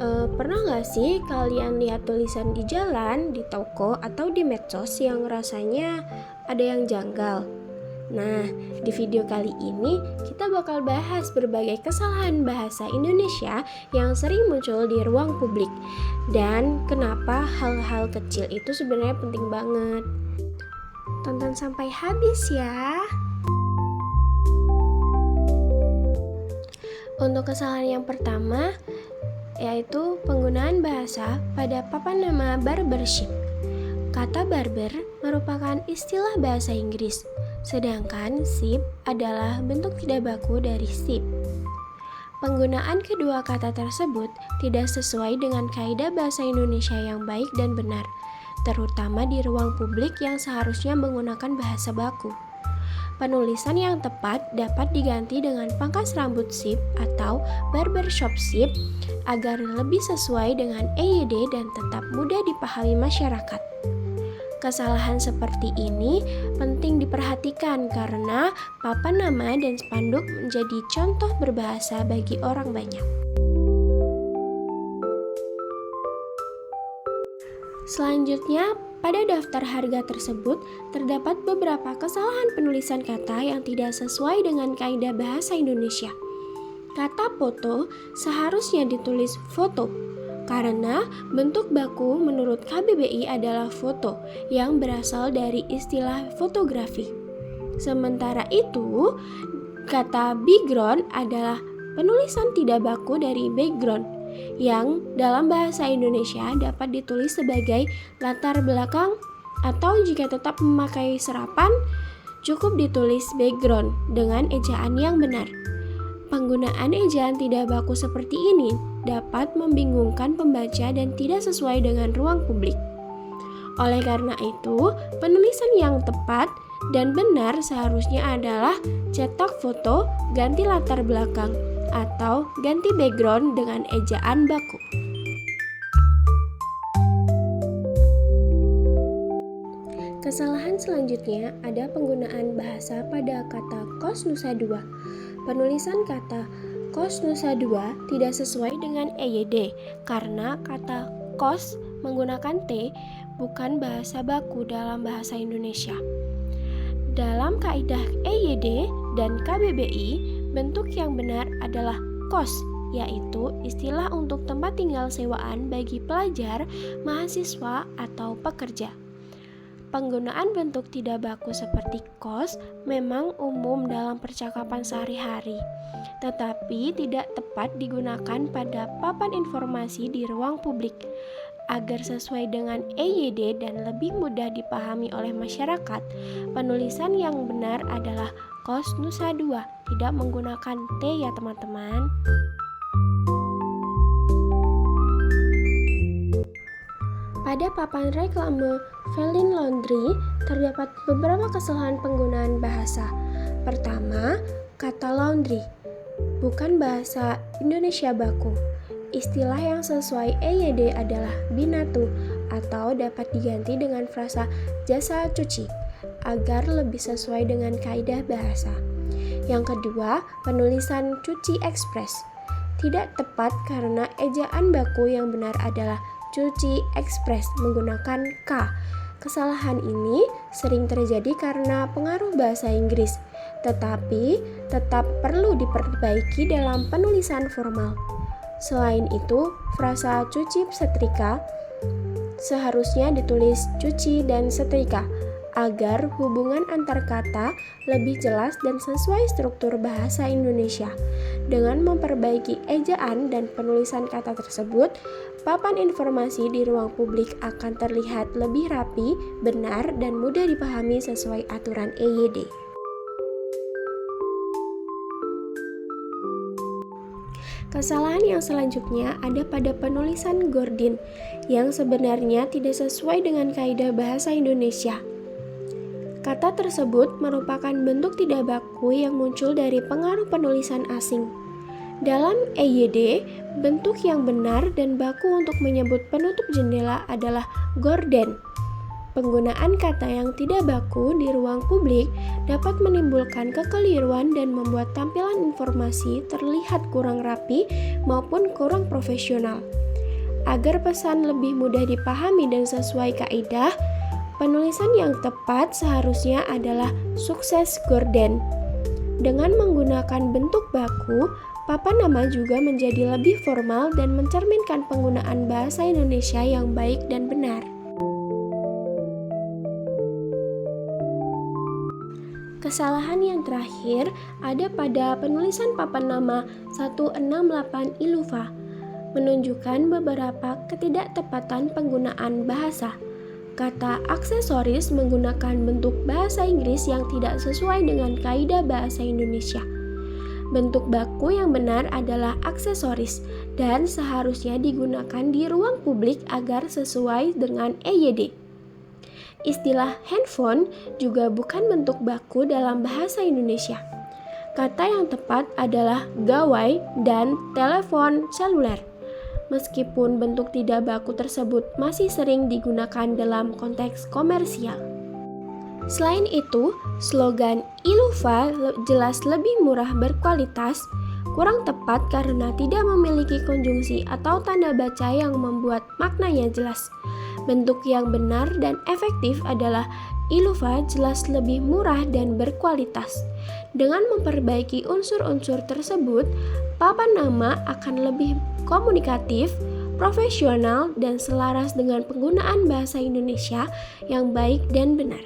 Pernah nggak sih kalian lihat tulisan di jalan, di toko, atau di medsos yang rasanya ada yang janggal? Nah, di video kali ini kita bakal bahas berbagai kesalahan bahasa Indonesia yang sering muncul di ruang publik dan kenapa hal-hal kecil itu sebenarnya penting banget. Tonton sampai habis ya. Untuk kesalahan yang pertama, yaitu penggunaan bahasa pada papan nama barbershop. Kata barber merupakan istilah bahasa Inggris, sedangkan ship adalah bentuk tidak baku dari ship. Penggunaan kedua kata tersebut tidak sesuai dengan kaidah bahasa Indonesia yang baik dan benar, terutama di ruang publik yang seharusnya menggunakan bahasa baku. Penulisan yang tepat dapat diganti dengan pangkas rambut ship atau barbershop ship agar lebih sesuai dengan EYD dan tetap mudah dipahami masyarakat. Kesalahan seperti ini penting diperhatikan karena papan nama dan spanduk menjadi contoh berbahasa bagi orang banyak. Selanjutnya, pada daftar harga tersebut terdapat beberapa kesalahan penulisan kata yang tidak sesuai dengan kaidah bahasa Indonesia. Kata foto seharusnya ditulis foto, karena bentuk baku menurut KBBI adalah foto yang berasal dari istilah fotografi. Sementara itu, kata background adalah penulisan tidak baku dari background, yang dalam bahasa Indonesia dapat ditulis sebagai latar belakang atau jika tetap memakai serapan, cukup ditulis background dengan ejaan yang benar. Penggunaan ejaan tidak baku seperti ini dapat membingungkan pembaca dan tidak sesuai dengan ruang publik. Oleh karena itu, penulisan yang tepat dan benar seharusnya adalah cetak foto, ganti latar belakang, atau ganti background dengan ejaan baku. Kesalahan selanjutnya ada penggunaan bahasa pada kata kos nusa dua. Penulisan kata kos nusa dua tidak sesuai dengan EYD karena kata kos menggunakan T bukan bahasa baku dalam bahasa Indonesia. Dalam kaidah EYD dan KBBI, bentuk yang benar adalah kos, yaitu istilah untuk tempat tinggal sewaan bagi pelajar, mahasiswa, atau pekerja. Penggunaan bentuk tidak baku seperti kos memang umum dalam percakapan sehari-hari, tetapi tidak tepat digunakan pada papan informasi di ruang publik. Agar sesuai dengan EYD dan lebih mudah dipahami oleh masyarakat, penulisan yang benar adalah kos nusa dua, tidak menggunakan T ya teman-teman. Pada papan reklame Velin Laundry terdapat beberapa kesalahan penggunaan bahasa. Pertama, kata laundry bukan bahasa Indonesia baku. Istilah yang sesuai EYD adalah binatu atau dapat diganti dengan frasa jasa cuci agar lebih sesuai dengan kaidah bahasa. Yang kedua, penulisan cuci ekspres tidak tepat karena ejaan baku yang benar adalah cuci ekspres menggunakan K. Kesalahan ini sering terjadi karena pengaruh bahasa Inggris, tetapi tetap perlu diperbaiki dalam penulisan formal. Selain itu, frasa cuci setrika seharusnya ditulis cuci dan setrika agar hubungan antar kata lebih jelas dan sesuai struktur bahasa Indonesia. Dengan memperbaiki ejaan dan penulisan kata tersebut, papan informasi di ruang publik akan terlihat lebih rapi, benar, dan mudah dipahami sesuai aturan EYD. Kesalahan yang selanjutnya ada pada penulisan Gordin yang sebenarnya tidak sesuai dengan kaidah bahasa Indonesia. Kata tersebut merupakan bentuk tidak baku yang muncul dari pengaruh penulisan asing. Dalam EYD, bentuk yang benar dan baku untuk menyebut penutup jendela adalah gorden. Penggunaan kata yang tidak baku di ruang publik dapat menimbulkan kekeliruan dan membuat tampilan informasi terlihat kurang rapi maupun kurang profesional. Agar pesan lebih mudah dipahami dan sesuai kaidah, penulisan yang tepat seharusnya adalah sukses gorden. Dengan menggunakan bentuk baku, papan nama juga menjadi lebih formal dan mencerminkan penggunaan bahasa Indonesia yang baik dan benar. Kesalahan yang terakhir ada pada penulisan papan nama 168 ILUVA, menunjukkan beberapa ketidaktepatan penggunaan bahasa. Kata aksesoris menggunakan bentuk bahasa Inggris yang tidak sesuai dengan kaidah bahasa Indonesia. Bentuk baku yang benar adalah aksesoris dan seharusnya digunakan di ruang publik agar sesuai dengan EYD. Istilah handphone juga bukan bentuk baku dalam bahasa Indonesia. Kata yang tepat adalah gawai dan telepon seluler. Meskipun bentuk tidak baku tersebut masih sering digunakan dalam konteks komersial. Selain itu, slogan ILUVA jelas lebih murah berkualitas kurang tepat karena tidak memiliki konjungsi atau tanda baca yang membuat maknanya jelas. Bentuk yang benar dan efektif adalah ILUVA jelas lebih murah dan berkualitas. Dengan memperbaiki unsur-unsur tersebut, papan nama akan lebih komunikatif, profesional, dan selaras dengan penggunaan bahasa Indonesia yang baik dan benar.